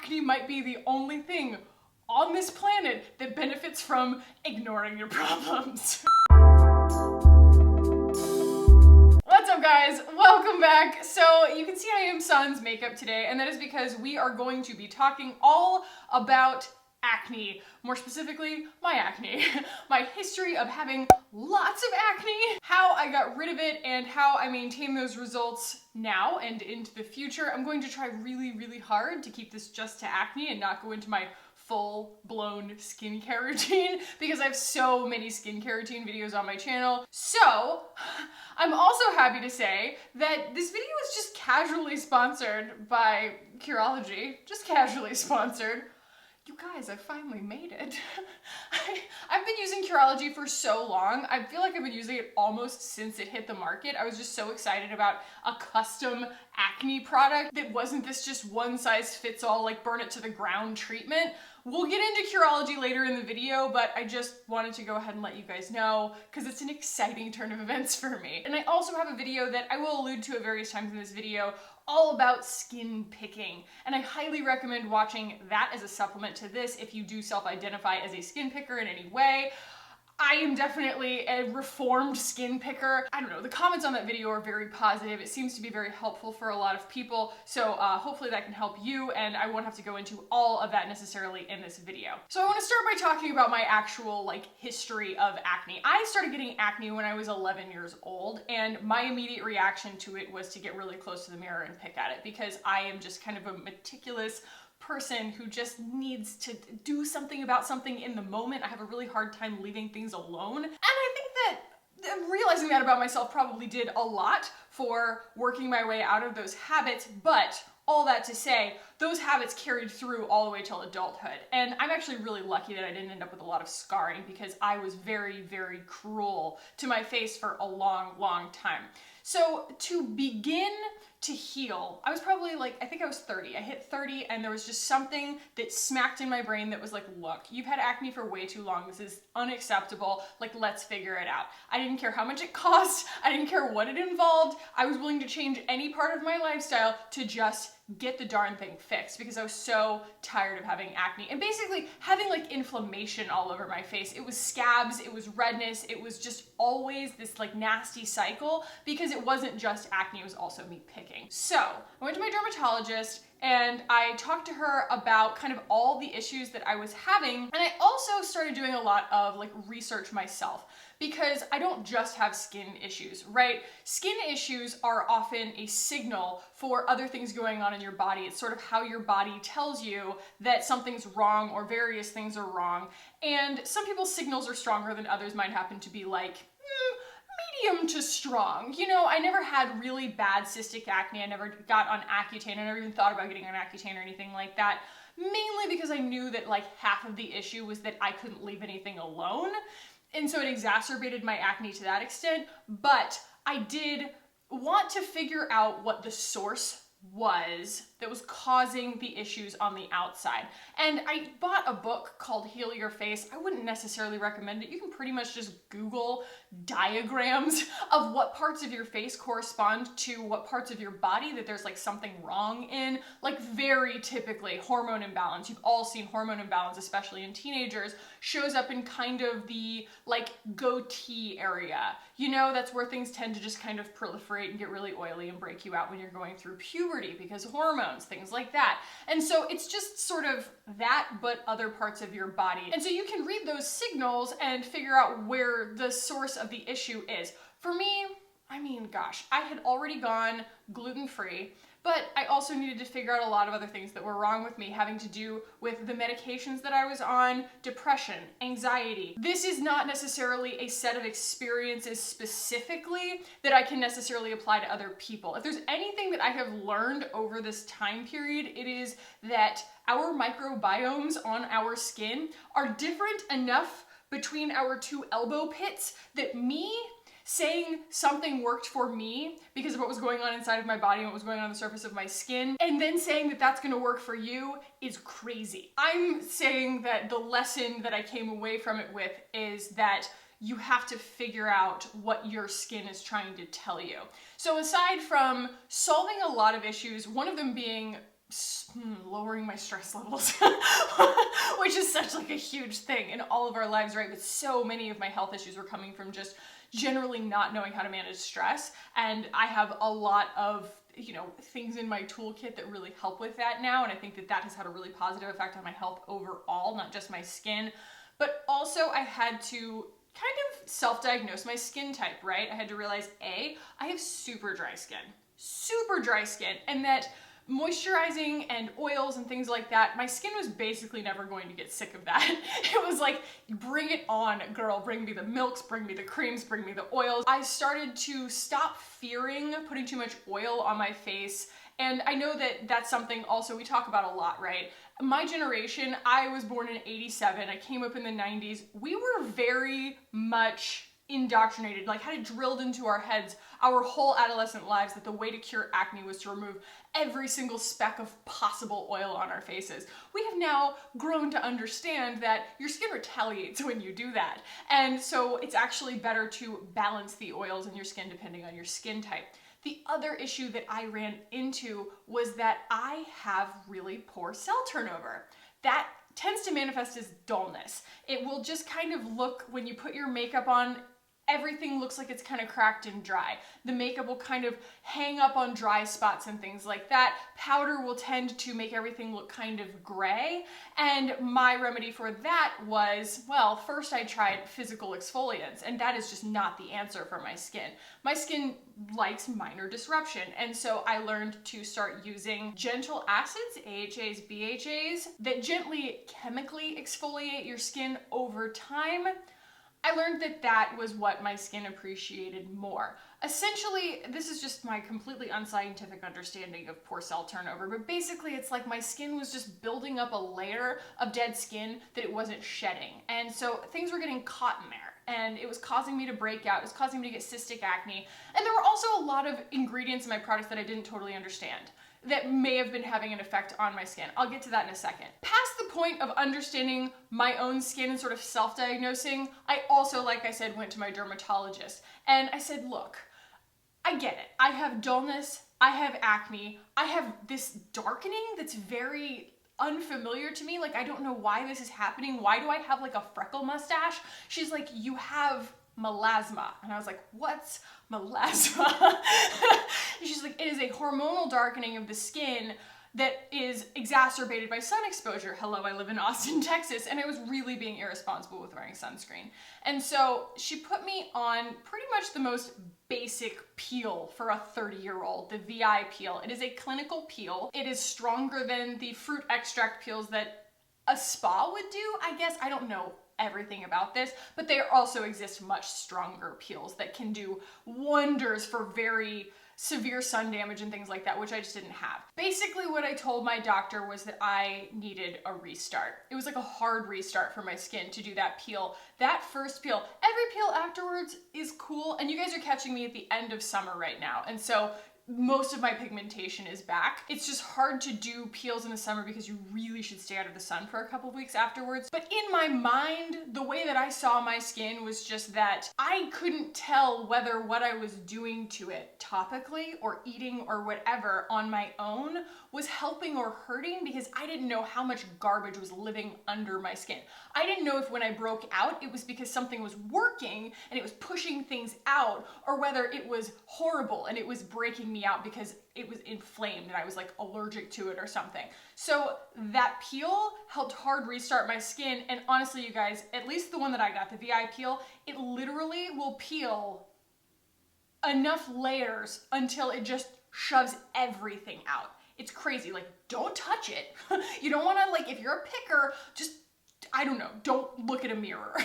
acne might be the only thing on this planet that benefits from ignoring your problems. What's up, guys? Welcome back. So you can see I am sans makeup today, and that is because we are going to be talking all about acne. More specifically, my acne. My history of having lots of acne, how I got rid of it, and how I maintain those results now and into the future. I'm going to try really hard to keep this just to acne and not go into my full-blown skincare routine because I have so many skincare routine videos on my channel. So, I'm also happy to say that this video is just casually sponsored by Cureology. Just casually sponsored. You guys, I finally made it. I've been using Cureology for so long. I feel like I've been using it almost since it hit the market. I was just so excited about a custom acne product that wasn't this just one size fits all, like burn it to the ground treatment. We'll get into Cureology later in the video, but I just wanted to go ahead and let you guys know because it's an exciting turn of events for me. And I also have a video that I will allude to at various times in this video all about skin picking. And I highly recommend watching that as a supplement to this if you do self-identify as a skin picker in any way. I am definitely a reformed skin picker. I don't know, the comments on that video are very positive. It seems to be very helpful for a lot of people. So hopefully that can help you, and I won't have to go into all of that necessarily in this video. So I want to start by talking about my actual history of acne. I started getting acne when I was 11 years old, and my immediate reaction to it was to get really close to the mirror and pick at it because I am just kind of a meticulous person who just needs to do something about something in the moment. I have a really hard time leaving things alone. And I think that realizing that about myself probably did a lot for working my way out of those habits, but all that to say, those habits carried through all the way till adulthood. And I'm actually really lucky that I didn't end up with a lot of scarring because I was very cruel to my face for a long time. So to begin to heal, I was probably I think I was 30. I hit 30 and there was just something that smacked in my brain that was like, look, you've had acne for way too long. This is unacceptable. Let's figure it out. I didn't care how much it cost. I didn't care what it involved. I was willing to change any part of my lifestyle to just get the darn thing fixed because I was so tired of having acne and basically having inflammation all over my face. It was scabs, it was redness, it was just always this nasty cycle because it wasn't just acne, it was also me picking. So I went to my dermatologist and I talked to her about kind of all the issues that I was having, and I also started doing a lot of research myself because I don't just have skin issues, right? Skin issues are often a signal for other things going on in your body. It's sort of how your body tells you that something's wrong or various things are wrong. And some people's signals are stronger than others. Might happen to be medium to strong. You know, I never had really bad cystic acne. I never got on Accutane. I never even thought about getting on Accutane or anything like that. Mainly because I knew that half of the issue was that I couldn't leave anything alone. And so it exacerbated my acne to that extent. But I did want to figure out what the source was that was causing the issues on the outside. And I bought a book called Heal Your Face. I wouldn't necessarily recommend it. You can pretty much just Google diagrams of what parts of your face correspond to what parts of your body that there's something wrong in. Very typically, hormone imbalance. You've all seen hormone imbalance, especially in teenagers, shows up in kind of the goatee area. You know, that's where things tend to just kind of proliferate and get really oily and break you out when you're going through puberty because of hormones, things like that. And so it's just sort of that, but other parts of your body. And so you can read those signals and figure out where the source of the issue is. For me, I mean, gosh, I had already gone gluten-free, but I also needed to figure out a lot of other things that were wrong with me, having to do with the medications that I was on, depression, anxiety. This is not necessarily a set of experiences specifically that I can necessarily apply to other people. If there's anything that I have learned over this time period, it is that our microbiomes on our skin are different enough between our two elbow pits that me saying something worked for me because of what was going on inside of my body and what was going on the surface of my skin, and then saying that that's gonna work for you is crazy. I'm saying that the lesson that I came away from it with is that you have to figure out what your skin is trying to tell you. So aside from solving a lot of issues, one of them being lowering my stress levels, which is such like a huge thing in all of our lives, right? But so many of my health issues were coming from just generally not knowing how to manage stress. And I have a lot of, things in my toolkit that really help with that now. And I think that that has had a really positive effect on my health overall, not just my skin, but also I had to kind of self-diagnose my skin type, right? I had to realize, I have super dry skin, and that moisturizing and oils and things like that, my skin was basically never going to get sick of that. It was like, bring it on, girl. Bring me the milks, bring me the creams, bring me the oils. I started to stop fearing putting too much oil on my face. And I know that that's something also we talk about a lot, right? My generation, I was born in '87. I came up in the '90s. We were very much indoctrinated, like had it drilled into our heads our whole adolescent lives that the way to cure acne was to remove every single speck of possible oil on our faces. We have now grown to understand that your skin retaliates when you do that. And so it's actually better to balance the oils in your skin depending on your skin type. The other issue that I ran into was that I have really poor cell turnover. That tends to manifest as dullness. It will just kind of look, when you put your makeup on, everything looks like it's kind of cracked and dry. The makeup will kind of hang up on dry spots and things like that. Powder will tend to make everything look kind of gray. And my remedy for that was, well, first I tried physical exfoliants, and that is just not the answer for my skin. My skin likes minor disruption, and so I learned to start using gentle acids, AHAs, BHAs, that gently chemically exfoliate your skin over time. I learned that that was what my skin appreciated more. Essentially, this is just my completely unscientific understanding of poor cell turnover, but basically it's like my skin was just building up a layer of dead skin that it wasn't shedding. And so things were getting caught in there, and it was causing me to break out, it was causing me to get cystic acne, and there were also a lot of ingredients in my products that I didn't totally understand that may have been having an effect on my skin. I'll get to that in a second. Past the point of understanding my own skin and sort of self-diagnosing, I also, like I said, went to my dermatologist. And I said, look, I get it. I have dullness, I have acne, I have this darkening that's very unfamiliar to me. Like, I don't know why this is happening. Why do I have like a freckle mustache? She's like, you have melasma. And I was like, what's melasma? She's like, it is a hormonal darkening of the skin that is exacerbated by sun exposure. Hello, I live in Austin, Texas, and I was really being irresponsible with wearing sunscreen. And so she put me on pretty much the most basic peel for a 30-year-old, the VI peel. It is a clinical peel. It is stronger than the fruit extract peels that a spa would do, I guess. I don't know everything about this, but there also exist much stronger peels that can do wonders for very severe sun damage and things like that, which I just didn't have. Basically, what I told my doctor was that I needed a restart. It was like a hard restart for my skin to do that peel. That first peel, every peel afterwards is cool, and you guys are catching me at the end of summer right now, and so most of my pigmentation is back. It's just hard to do peels in the summer because you really should stay out of the sun for a couple of weeks afterwards. But in my mind, the way that I saw my skin was just that I couldn't tell whether what I was doing to it topically or eating or whatever on my own was helping or hurting, because I didn't know how much garbage was living under my skin. I didn't know if when I broke out, it was because something was working and it was pushing things out, or whether it was horrible and it was breaking me out because it was inflamed and I was like allergic to it or something. So that peel helped hard restart my skin. And honestly, you guys, at least the one that I got, the VI peel, it literally will peel enough layers until it just shoves everything out. It's crazy. Like, don't touch it. You don't want to, like, if you're a picker, just, I don't know, don't look at a mirror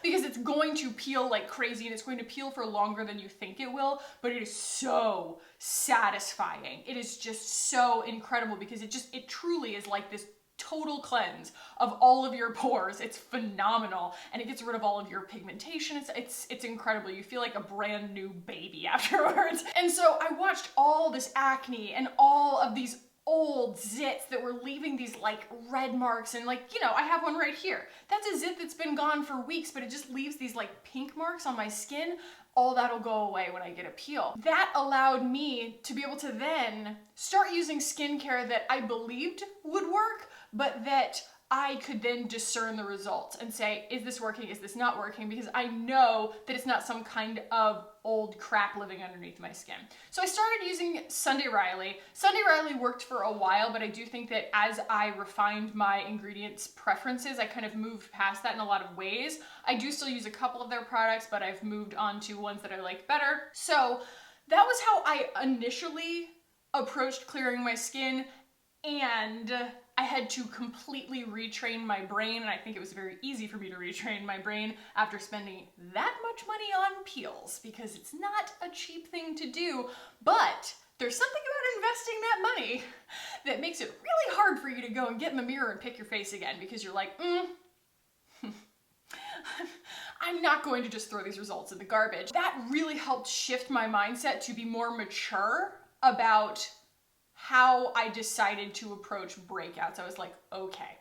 because it's going to peel like crazy, and it's going to peel for longer than you think it will, but it is so satisfying. It is just so incredible because it truly is like this total cleanse of all of your pores. It's phenomenal, and it gets rid of all of your pigmentation. It's incredible. You feel like a brand new baby afterwards. And so I watched all this acne and all of these old zits that were leaving these like red marks, and like, you know, I have one right here. That's a zit that's been gone for weeks, but it just leaves these like pink marks on my skin. All that'll go away when I get a peel. That allowed me to be able to then start using skincare that I believed would work, but that I could then discern the results and say, is this working, is this not working? Because I know that it's not some kind of old crap living underneath my skin. So I started using Sunday Riley. Sunday Riley worked for a while, but I do think that as I refined my ingredients preferences, I kind of moved past that in a lot of ways. I do still use a couple of their products, but I've moved on to ones that I like better. So that was how I initially approached clearing my skin, and I had to completely retrain my brain, and I think it was very easy for me to retrain my brain after spending that much money on peels, because it's not a cheap thing to do, but there's something about investing that money that makes it really hard for you to go and get in the mirror and pick your face again, because you're like, I'm not going to just throw these results in the garbage. That really helped shift my mindset to be more mature about how I decided to approach breakouts. I was like, okay,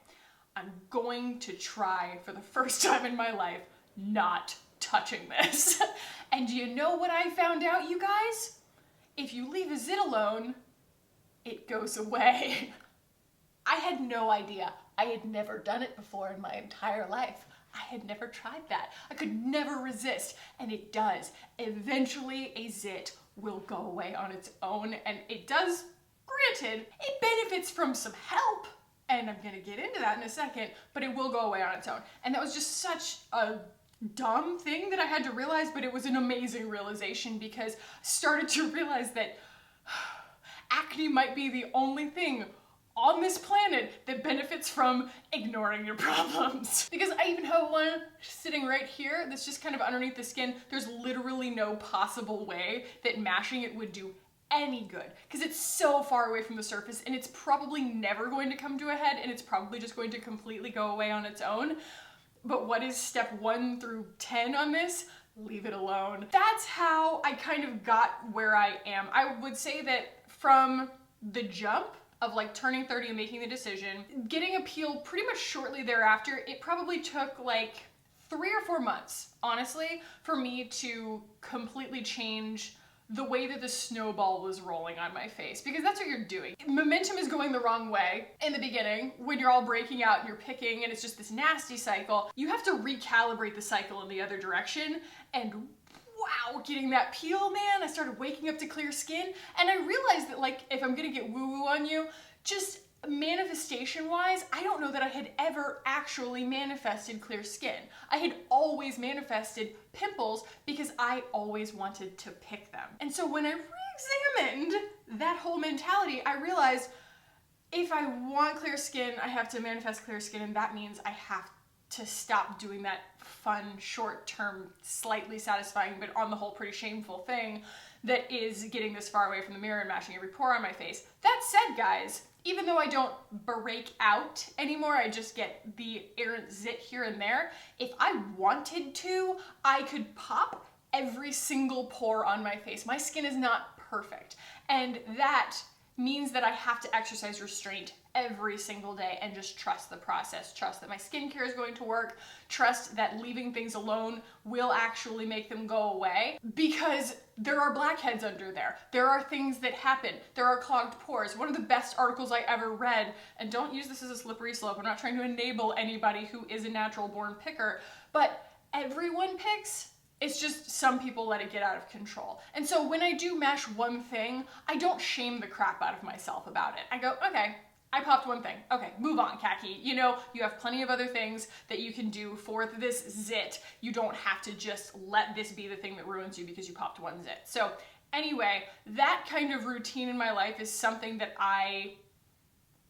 I'm going to try for the first time in my life not touching this. And do you know what I found out, you guys? If you leave a zit alone, it goes away. I had no idea. I had never done it before in my entire life. I had never tried that. I could never resist, and it does. Eventually, a zit will go away on its own, and it does. Granted, it benefits from some help, and I'm gonna get into that in a second, but it will go away on its own. And that was just such a dumb thing that I had to realize, but it was an amazing realization, because I started to realize that acne might be the only thing on this planet that benefits from ignoring your problems. Because I even have one sitting right here that's just kind of underneath the skin. There's literally no possible way that mashing it would do any good, because it's so far away from the surface, and it's probably never going to come to a head, and it's probably just going to completely go away on its own. But what is step 1 through 10 on this? Leave it alone. That's how I kind of got where I am. I would say that from the jump of like turning 30 and making the decision, getting a peel pretty much shortly thereafter, it probably took like 3 or 4 months, honestly, for me to completely change the way that the snowball was rolling on my face, because that's what you're doing. Momentum is going the wrong way in the beginning when you're all breaking out and you're picking and it's just this nasty cycle. You have to recalibrate the cycle in the other direction, and wow, getting that peel, man, I started waking up to clear skin, and I realized that, like, if I'm gonna get woo-woo on you, just manifestation-wise, I don't know that I had ever actually manifested clear skin. I had always manifested pimples because I always wanted to pick them. And so when I re-examined that whole mentality, I realized if I want clear skin, I have to manifest clear skin, and that means I have to stop doing that fun, short-term, slightly satisfying, but on the whole pretty shameful thing that is getting this far away from the mirror and mashing every pore on my face. That said, guys, even though I don't break out anymore, I just get the errant zit here and there, if I wanted to, I could pop every single pore on my face. My skin is not perfect, and that means that I have to exercise restraint every single day and just trust the process. Trust that my skincare is going to work. Trust that leaving things alone will actually make them go away, because there are blackheads under there. There are things that happen. There are clogged pores. One of the best articles I ever read, and don't use this as a slippery slope, I'm not trying to enable anybody who is a natural born picker, but everyone picks. It's just some people let it get out of control. And so when I do mash one thing, I don't shame the crap out of myself about it. I go, okay, I popped one thing. Okay, move on, Khaki. You know, you have plenty of other things that you can do for this zit. You don't have to just let this be the thing that ruins you because you popped one zit. So anyway, that kind of routine in my life is something that I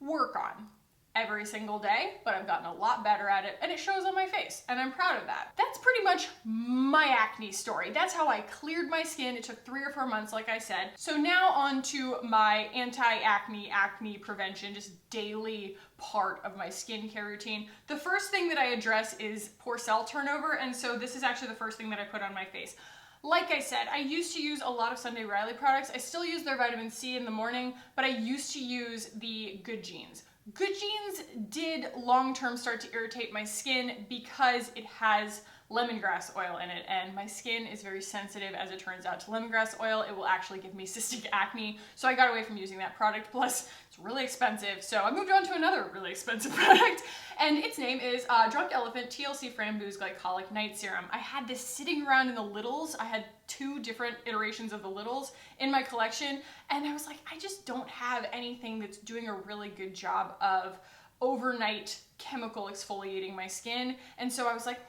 work on every single day, but I've gotten a lot better at it, and it shows on my face, and I'm proud of that. That's pretty much my acne story. That's how I cleared my skin. It took 3 or 4 months, like I said. So now on to my acne prevention, just daily part of my skincare routine. The first thing that I address is pore cell turnover, and so this is actually the first thing that I put on my face. Like I said, I used to use a lot of Sunday Riley products. I still use their vitamin C in the morning, but I used to use the Good Genes. Good Genes did long-term start to irritate my skin because it has lemongrass oil in it, and my skin is very sensitive, as it turns out, to lemongrass oil. It will actually give me cystic acne, so I got away from using that product. Plus, it's really expensive, so I moved on to another really expensive product, and its name is Drunk Elephant TLC Framboos Glycolic Night Serum. I had this sitting around in the littles. I had 2 different iterations of the littles in my collection, and I was like, I just don't have anything that's doing a really good job of overnight chemical exfoliating my skin. And so I was like,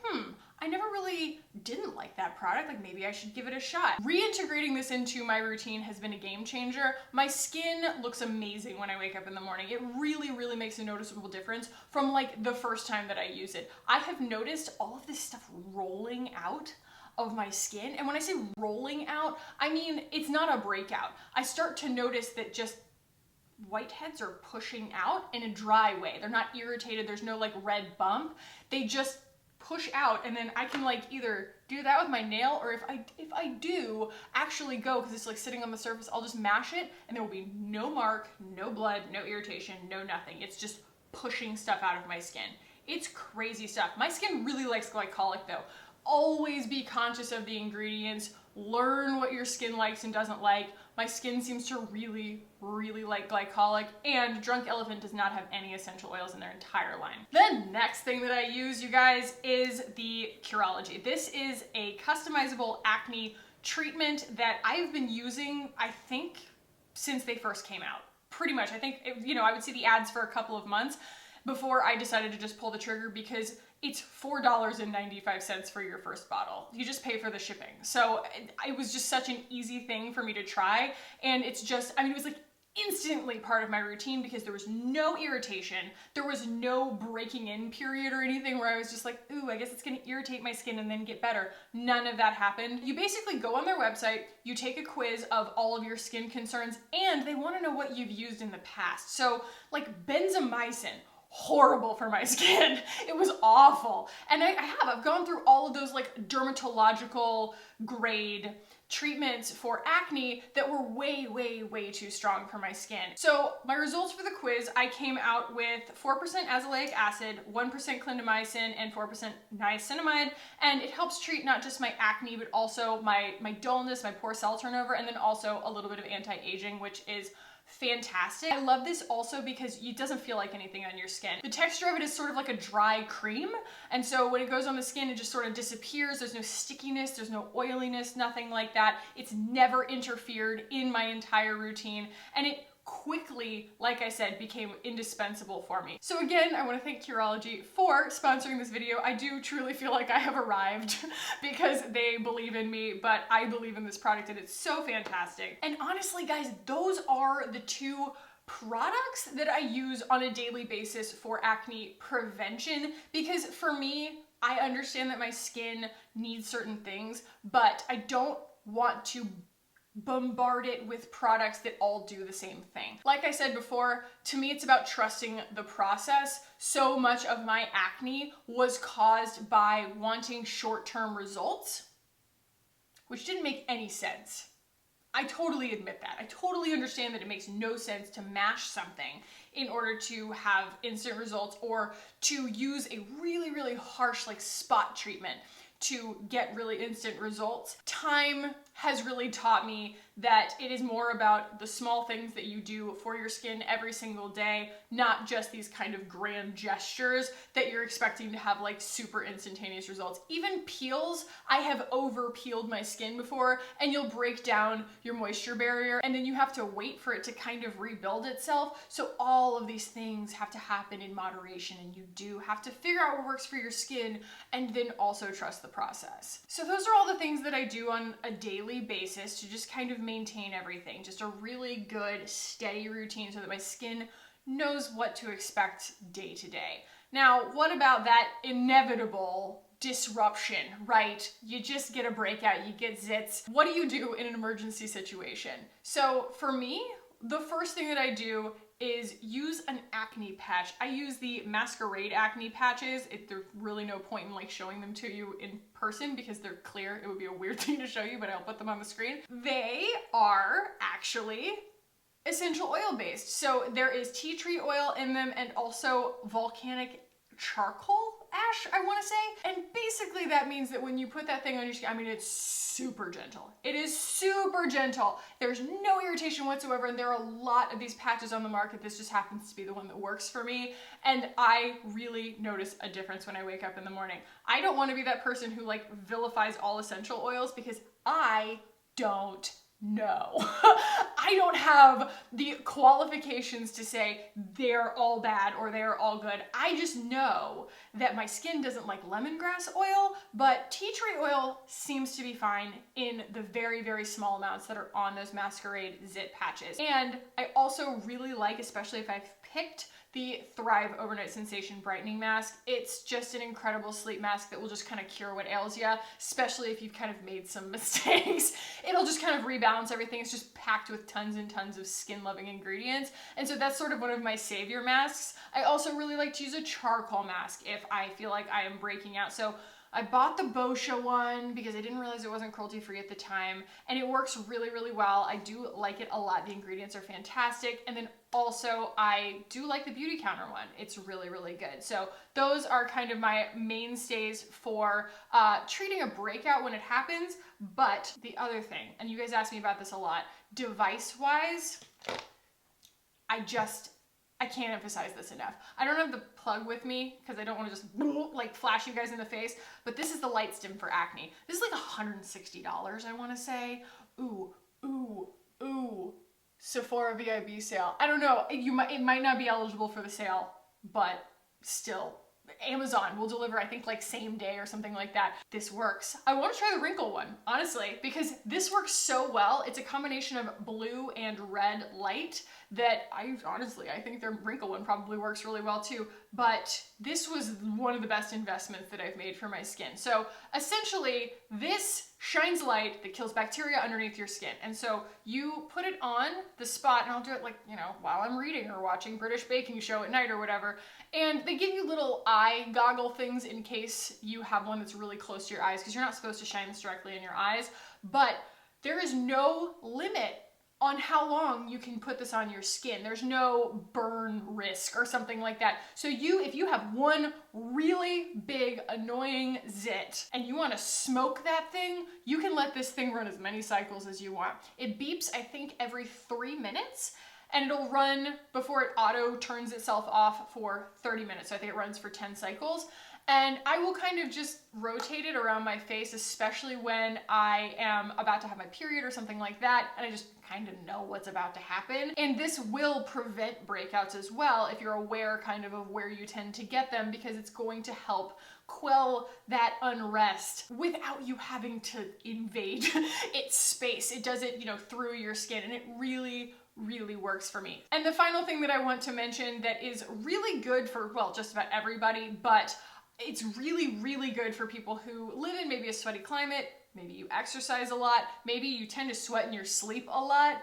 I never really didn't like that product. Like, maybe I should give it a shot. Reintegrating this into my routine has been a game changer. My skin looks amazing when I wake up in the morning. It really, really makes a noticeable difference from like the first time that I use it. I have noticed all of this stuff rolling out of my skin. And when I say rolling out, I mean, it's not a breakout. I start to notice that just whiteheads are pushing out in a dry way. They're not irritated. There's no like red bump. They just push out, and then I can like either do that with my nail, or if I do actually go, because it's like sitting on the surface, I'll just mash it and there will be no mark, no blood, no irritation, no nothing. It's just pushing stuff out of my skin. It's crazy stuff. My skin really likes glycolic though. Always be conscious of the ingredients. Learn what your skin likes and doesn't like. My skin seems to really, really like glycolic, and Drunk Elephant does not have any essential oils in their entire line. The next thing that I use, you guys, is the Cureology. This is a customizable acne treatment that I've been using, I think, since they first came out. Pretty much. I think, I would see the ads for a couple of months before I decided to just pull the trigger, because it's $4.95 for your first bottle. You just pay for the shipping. So it was just such an easy thing for me to try. And it's just, it was like instantly part of my routine, because there was no irritation. There was no breaking in period or anything where I was just like, ooh, I guess it's gonna irritate my skin and then get better. None of that happened. You basically go on their website, you take a quiz of all of your skin concerns, and they wanna know what you've used in the past. So like benzomycin, horrible for my skin. It was awful. And I've gone through all of those like dermatological grade treatments for acne that were way, way, way too strong for my skin. So my results for the quiz, I came out with 4% azelaic acid, 1% clindamycin, and 4% niacinamide. And it helps treat not just my acne, but also my dullness, my poor cell turnover, and then also a little bit of anti-aging, which is fantastic. I love this also because it doesn't feel like anything on your skin. The texture of it is sort of like a dry cream, and so when it goes on the skin, it just sort of disappears. There's no stickiness, there's no oiliness, nothing like that. It's never interfered in my entire routine, and it quickly, like I said, became indispensable for me. So again, I want to thank Cureology for sponsoring this video. I do truly feel like I have arrived because they believe in me, but I believe in this product and it's so fantastic. And honestly, guys, those are the 2 products that I use on a daily basis for acne prevention, because for me, I understand that my skin needs certain things, but I don't want to bombard it with products that all do the same thing. Like I said before, to me it's about trusting the process. So much of my acne was caused by wanting short-term results, which didn't make any sense. I totally admit that. I totally understand that it makes no sense to mash something in order to have instant results, or to use a really, really harsh like spot treatment to get really instant results. Time has really taught me that it is more about the small things that you do for your skin every single day, not just these kind of grand gestures that you're expecting to have like super instantaneous results. Even peels, I have over peeled my skin before, and you'll break down your moisture barrier and then you have to wait for it to kind of rebuild itself. So all of these things have to happen in moderation, and you do have to figure out what works for your skin and then also trust the process. So those are all the things that I do on a daily basis to just kind of maintain everything. Just a really good, steady routine so that my skin knows what to expect day to day. Now, what about that inevitable disruption, right? You just get a breakout, you get zits. What do you do in an emergency situation? So for me, the first thing that I do is use an acne patch. I use the Masquerade Acne Patches. There's really no point in like showing them to you in person because they're clear. It would be a weird thing to show you, but I'll put them on the screen. They are actually essential oil based. So there is tea tree oil in them and also volcanic charcoal ash, I want to say. And basically that means that when you put that thing on your skin, I mean, it's super gentle. It is super gentle. There's no irritation whatsoever. And there are a lot of these patches on the market. This just happens to be the one that works for me. And I really notice a difference when I wake up in the morning. I don't want to be that person who like vilifies all essential oils because I don't know. I don't have the qualifications to say they're all bad or they're all good. I just know that my skin doesn't like lemongrass oil, but tea tree oil seems to be fine in the very, very small amounts that are on those Masquerade zit patches. And I also really like, especially if I've picked the Thrive Overnight Sensation Brightening Mask. It's just an incredible sleep mask that will just kind of cure what ails you, especially if you've kind of made some mistakes. It'll just kind of rebalance everything. It's just packed with tons and tons of skin-loving ingredients. And so that's sort of one of my savior masks. I also really like to use a charcoal mask if I feel like I am breaking out. So I bought the Boscia one because I didn't realize it wasn't cruelty-free at the time, and it works really, really well. I do like it a lot. The ingredients are fantastic. And then also I do like the Beauty Counter one. It's really, really good. So those are kind of my mainstays for treating a breakout when it happens. But the other thing, and you guys ask me about this a lot, device-wise, I can't emphasize this enough. I don't have the plug with me because I don't want to just like flash you guys in the face, but this is the light stim for acne. This is like $160, I want to say. Ooh. Sephora VIB sale. I don't know. It might not be eligible for the sale, but still. Amazon will deliver, I think, like same day or something like that. This works. I want to try the wrinkle one, honestly, because this works so well. It's a combination of blue and red light that I think their wrinkle one probably works really well too. But this was one of the best investments that I've made for my skin. So essentially, this shines light that kills bacteria underneath your skin. And so you put it on the spot, and I'll do it like, you know, while I'm reading or watching British baking show at night or whatever. And they give you little eye goggle things in case you have one that's really close to your eyes, because you're not supposed to shine this directly in your eyes. But there is no limit on how long you can put this on your skin. There's no burn risk or something like that. So if you have one really big annoying zit and you want to smoke that thing, you can let this thing run as many cycles as you want. It beeps, I think, every 3 minutes, and it'll run before it auto turns itself off for 30 minutes. So I think it runs for 10 cycles. And I will kind of just rotate it around my face, especially when I am about to have my period or something like that, and I just kind of know what's about to happen. And this will prevent breakouts as well if you're aware kind of where you tend to get them, because it's going to help quell that unrest without you having to invade its space. It does it, through your skin, and it really works for me. And the final thing that I want to mention that is really good for, well, just about everybody, but it's really good for people who live in maybe a sweaty climate, maybe you exercise a lot, maybe you tend to sweat in your sleep a lot,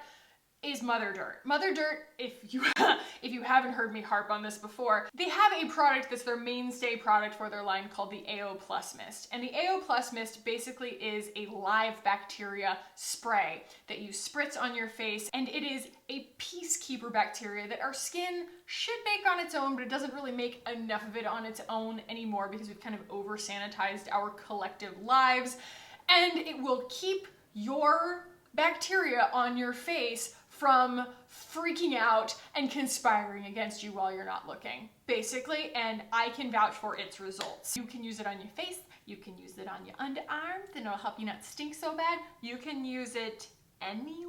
is Mother Dirt. Mother Dirt, if you haven't heard me harp on this before, they have a product that's their mainstay product for their line called the AO Plus Mist. And the AO Plus Mist basically is a live bacteria spray that you spritz on your face, and it is a peacekeeper bacteria that our skin should make on its own, but it doesn't really make enough of it on its own anymore because we've kind of over-sanitized our collective lives. And it will keep your bacteria on your face from freaking out and conspiring against you while you're not looking, basically, and I can vouch for its results. You can use it on your face, you can use it on your underarms, and it'll help you not stink so bad. You can use it anywhere.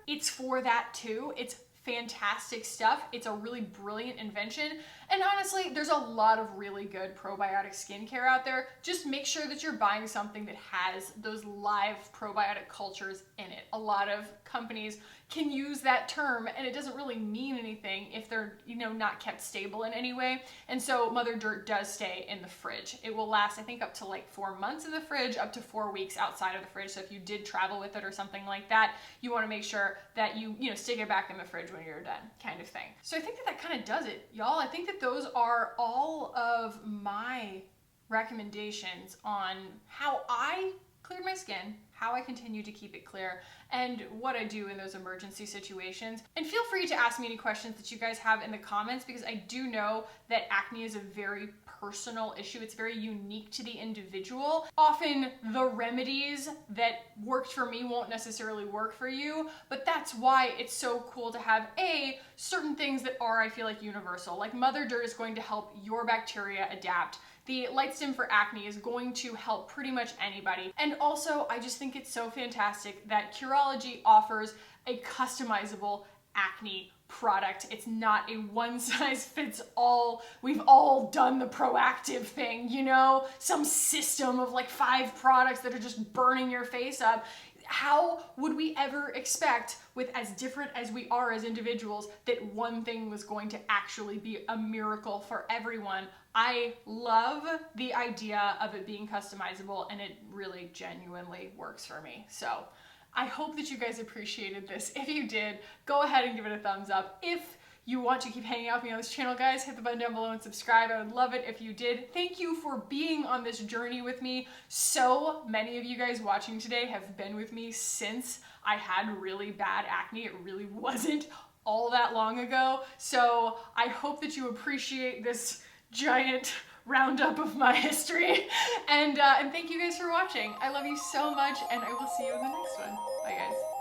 It's for that too. It's fantastic stuff. It's a really brilliant invention. And honestly, there's a lot of really good probiotic skincare out there. Just make sure that you're buying something that has those live probiotic cultures in it. A lot of companies can use that term, and it doesn't really mean anything if they're, you know, not kept stable in any way. And so mother dirt does stay in the fridge. It will last, I think, up to like 4 months in the fridge, up to 4 weeks outside of the fridge. So if you did travel with it or something like that, you want to make sure that you know, stick it back in the fridge when you're done, kind of thing. So I think that kind of does it, y'all. I think that those are all of my recommendations on how I cleared my skin, how I continue to keep it clear, and what I do in those emergency situations. And feel free to ask me any questions that you guys have in the comments, because I do know that acne is a very personal issue. It's very unique to the individual. Often the remedies that worked for me won't necessarily work for you, but that's why it's so cool to have certain things that are, I feel like, universal. Like mother dirt is going to help your bacteria adapt. The light stem for acne is going to help pretty much anybody. And also, I just think it's so fantastic that Cureology offers a customizable acne product. It's not a one size fits all. We've all done the proactive thing, you know, some system of like 5 products that are just burning your face up. How would we ever expect, with as different as we are as individuals, that one thing was going to actually be a miracle for everyone? I love the idea of it being customizable, and it really genuinely works for me. So I hope that you guys appreciated this. If you did, go ahead and give it a thumbs up. If you want to keep hanging out with me on this channel, guys, hit the button down below and subscribe. I would love it if you did. Thank you for being on this journey with me. So many of you guys watching today have been with me since I had really bad acne. It really wasn't all that long ago. So I hope that you appreciate this giant roundup of my history. And thank you guys for watching. I love you so much, and I will see you in the next one. Bye, guys.